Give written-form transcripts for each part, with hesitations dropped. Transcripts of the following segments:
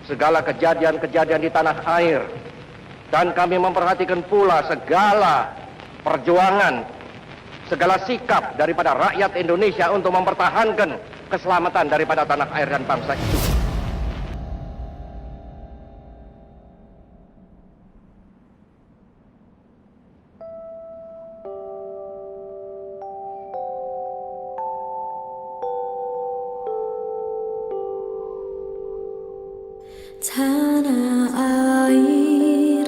segala kejadian-kejadian di tanah air. Dan kami memperhatikan pula segala perjuangan, segala sikap daripada rakyat Indonesia untuk mempertahankan keselamatan daripada tanah air dan bangsa itu. Tanah air,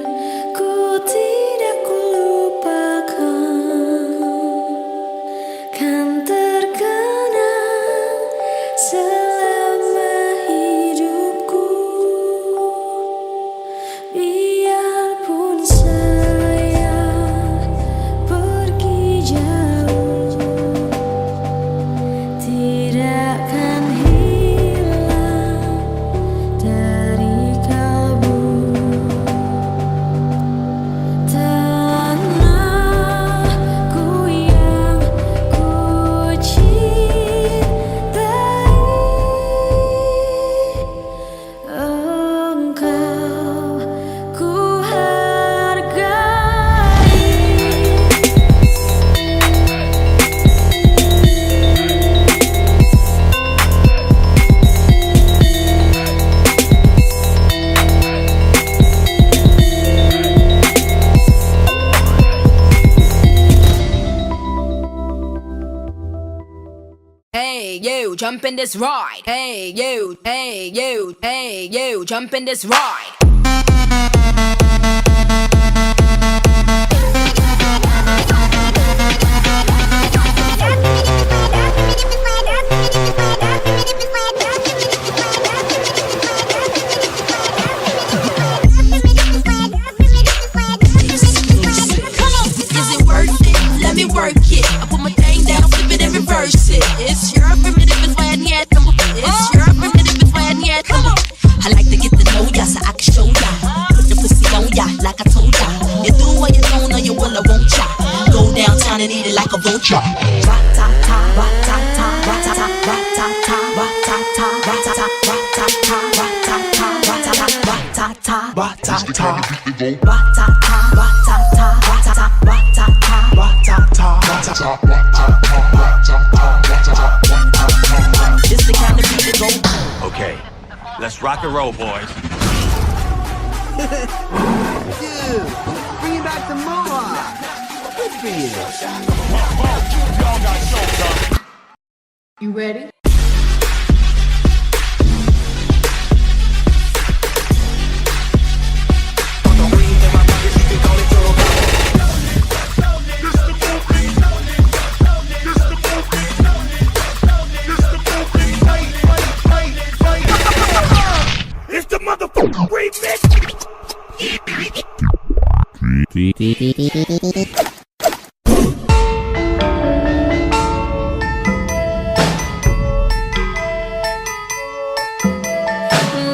ku tidak kulupakan, kan terkenang selama hidupku. Biarpun saya pergi jauh, tidak akan hilang dari tanahku yang ku cintai. Engkau ku hargai. Hey you, jump in this ride. Hey you, hey you, hey you, jump in this ride. Is it worth it? Let me work it. I put my thing down, flip it and reverse it. It's your primitive is why I need them. It's your primitive is why I need them. I like to get to know ya so I can show ya. Put the pussy on ya like I told ya. You do what you don't or you will I won't ya. Go downtown and eat it like a vulture. Rat-ta-ta, rat-ta-ta, rat-ta-ta, rat-ta-ta, rat-ta-ta, rat-ta-ta, rat-ta-ta, rat-ta-ta, rat-ta-ta, rat-ta-ta, rat-ta-ta, rat-ta-ta, rat-ta-ta, it's the kind of beat that go. Okay, let's rock and roll, boys. Dude, bring back the mohawk. Good for you. You ready? It's the motherfucking remix.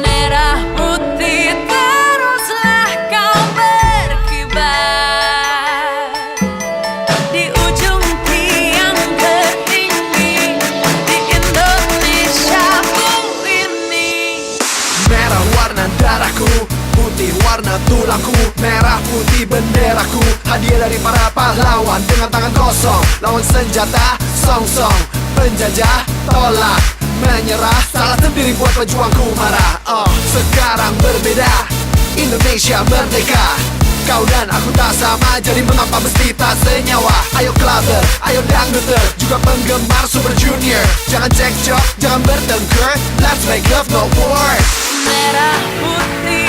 Merah putih teruslah kau berkibar di ujung tiang tertinggi di Indonesiaku ini. Merah warna darahku, putih warna tulangku, merah putih benderaku. Hadiah dari para pahlawan dengan tangan kosong, lawan senjata song-song. Penjajah tolak, menyerah, salah sendiri buat pejuangku marah. Sekarang berbeda, Indonesia merdeka. Kau dan aku tak sama, jadi mengapa mesti tak senyawa? Ayo clubber, ayo dangduter, juga penggemar Super Junior. Jangan cekcok, jangan bertengkar, let's make love no war. Merah putih